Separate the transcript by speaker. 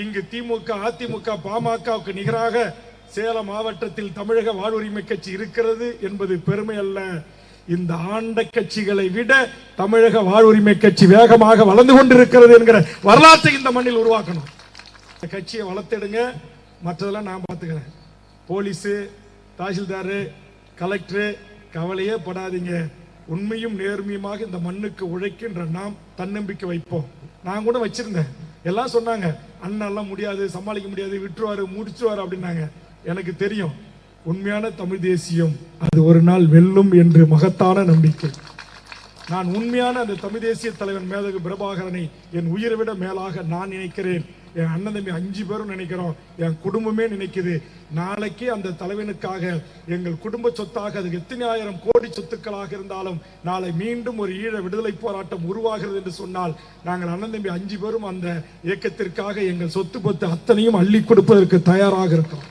Speaker 1: இங்கு திமுக, அதிமுக, பாமகவுக்கு நிகராக சேலம் மாவட்டத்தில் தமிழக வாழ்வுரிமை கட்சி இருக்கிறது என்பது பெருமை அல்ல. இந்த ஆண்ட கட்சிகளை விட தமிழக வாழ்வுரிமை கட்சி வேகமாக வளர்ந்து கொண்டிருக்கிறது என்கிற வரலாற்றை இந்த மண்ணில் உருவாக்கணும். கட்சியை வளர்த்தெடுங்க, மற்றதெல்லாம் நான் பார்த்துக்கிறேன். போலீஸு, தாசில்தாரு, கலெக்டரு கவலையே படாதீங்க. உண்மையும் நேர்மையுமாக இந்த மண்ணுக்கு உழைக்கின்ற நாம் தன்னம்பிக்கை வைப்போம். நான் கூட வச்சிருந்தேன். எல்லாம் சொன்னாங்க, அண்ணெல்லாம் முடியாது, சமாளிக்க முடியாது, விட்டுருவாரு, முடிச்சுவாரு அப்படின்னாங்க. எனக்கு தெரியும், உண்மையான தமிழ் தேசியம் அது ஒரு நாள் வெல்லும் என்று மகத்தான நம்பிக்கை. நான் உண்மையான அந்த தமிழ் தேசிய தலைவன் மேதகு பிரபாகரனை என் உயிரை விட மேலாக நான் நினைக்கிறேன். என் அண்ணன் தம்பி 5 பேரும் நினைக்கிறோம், என் குடும்பமே நினைக்குது. நாளைக்கு அந்த தலைவனுக்காக எங்கள் குடும்ப சொத்தாக அது எத்தனை ஆயிரம் கோடி சொத்துக்களாக இருந்தாலும் நாளை மீண்டும் ஒரு ஈழ விடுதலை போராட்டம் உருவாகிறது என்று சொன்னால் நாங்கள் அண்ணன் தம்பி 5 பேரும் அந்த இயக்கத்திற்காக எங்கள் சொத்து பத்து அத்தனையும் அள்ளி கொடுப்பதற்கு தயாராக இருக்கிறோம்.